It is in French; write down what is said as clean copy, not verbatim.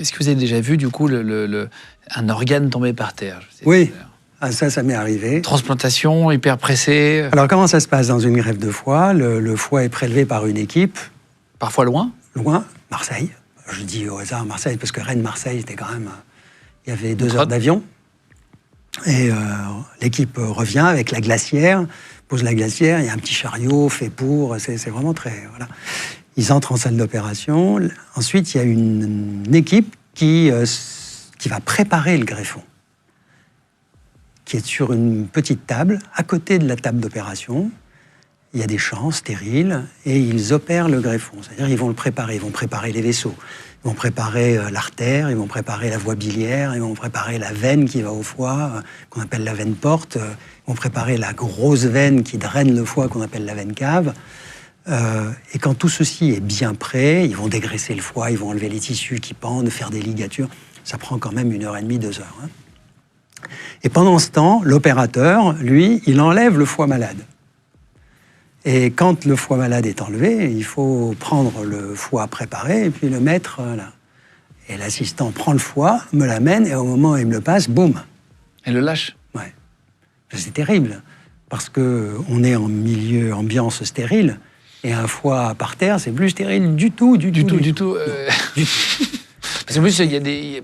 Est-ce que vous avez déjà vu, du coup, un organe tomber par terre? Oui, ah, ça m'est arrivé. Transplantation, hyper pressée. Alors, comment ça se passe dans une greffe de foie? Le foie est prélevé par une équipe. Parfois loin? Loin, Marseille. Je dis au hasard Marseille, parce que Rennes-Marseille, c'était quand même... Il y avait 2 heures d'avion. Et l'équipe revient avec la glacière, pose la glacière, il y a un petit chariot fait pour... C'est vraiment très... Voilà. Ils entrent en salle d'opération. Ensuite, il y a une équipe qui va préparer le greffon, qui est sur une petite table, à côté de la table d'opération. Il y a des champs stériles et ils opèrent le greffon. C'est-à-dire ils vont le préparer, ils vont préparer les vaisseaux, ils vont préparer l'artère, ils vont préparer la voie biliaire, ils vont préparer la veine qui va au foie, qu'on appelle la veine porte, ils vont préparer la grosse veine qui draine le foie, qu'on appelle la veine cave. Et quand tout ceci est bien prêt, ils vont dégraisser le foie, ils vont enlever les tissus qui pendent, faire des ligatures. Ça prend quand même 1h30, 2 heures. Hein. Et pendant ce temps, l'opérateur, lui, il enlève le foie malade. Et quand le foie malade est enlevé, il faut prendre le foie préparé et puis le mettre là. Et l'assistant prend le foie, me l'amène, et au moment où il me le passe, boum. Et le lâche? Ouais. C'est terrible, parce qu'on est en milieu, ambiance stérile, et un foie par terre, c'est plus stérile du tout. Parce qu'en plus, il y a des...